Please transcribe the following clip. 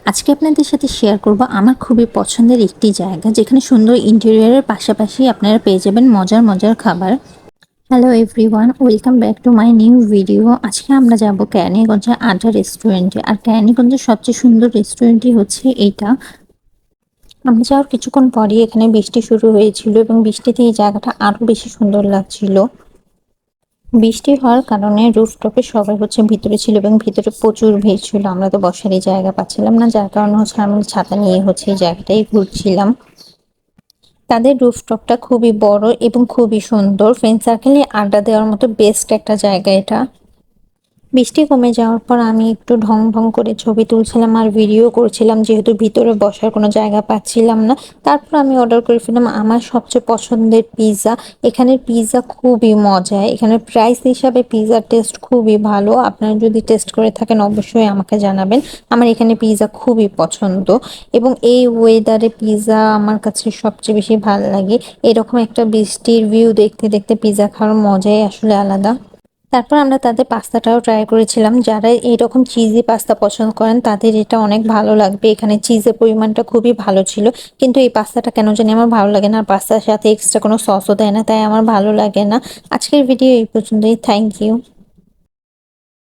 আজকে আপনাদের সাথে শেয়ার করব আমার খুবই পছন্দের একটি জায়গা যেখানে সুন্দর ইন্টেরিয়রের পাশাপাশি আপনারা পেয়ে যাবেন মজার মজার খাবার। Hello everyone, welcome back to my new video. আজকে আমরা যাব কেরানীগঞ্জের আড্ডা রেস্টুরেন্টে। আর কেরানীগঞ্জের সবচেয়ে সুন্দর রেস্টুরেন্টই হচ্ছে এইটা। আমরা যাওয়ার কিছুক্ষণ পরই এখানে বৃষ্টি শুরু হয়েছিল এবং বৃষ্টিতে এই জায়গাটা আরো বেশি সুন্দর লাগছিল। বৃষ্টি হওয়ার কারণে রুফটপে সবাই ভিতরে ছিল এবং ভিতরে প্রচুর ভিড় ছিল। আমরা তো বসারই জায়গা পাচ্ছিলাম না, যার কারণে আমি ছাতা নিয়ে এই জায়গাটাই ঘুরছিলাম। তাদের রুফটপটা খুবই বড় এবং খুবই সুন্দর। ফ্রেন্ড সার্কেলে আড্ডা দেওয়ার মতো বেস্ট একটা জায়গা এটা। বৃষ্টি কমে যাওয়ার পর আমি একটু ঢং ঢং করে ছবি তুলছিলাম আর ভিডিও করছিলাম, যেহেতু ভিতরে বসার কোনো জায়গা পাচ্ছিলাম না। তারপর আমি অর্ডার করে ফেললাম আমার সবচেয়ে পছন্দের পিৎজা। এখানের পিৎজা খুবই মজা, এখানের প্রাইস হিসাবে পিৎজার টেস্ট খুবই ভালো। আপনারা যদি টেস্ট করে থাকেন অবশ্যই আমাকে জানাবেন। আমার এখানে পিৎজা খুবই পছন্দ এবং এই ওয়েদারে পিৎজা আমার কাছে সবচেয়ে বেশি ভালো লাগে। এরকম একটা বৃষ্টির ভিউ দেখতে দেখতে পিৎজা খাওয়ার মজাই আসলে আলাদা। তারপর আমরা তাদের পাস্তাটাও ট্রাই করেছিলাম। যারা এইরকম চিজি পাস্তা পছন্দ করেন তাদের এটা অনেক ভালো লাগবে। এখানে চিজের পরিমাণটা খুবই ভালো ছিল, কিন্তু এই পাস্তাটা কেন জানি আমার ভালো লাগে না। আর পাস্তার সাথে এক্সট্রা কোনো সসও দেয় না, তাই আমার ভালো লাগে না। আজকের ভিডিও এই পর্যন্তই। Thank you.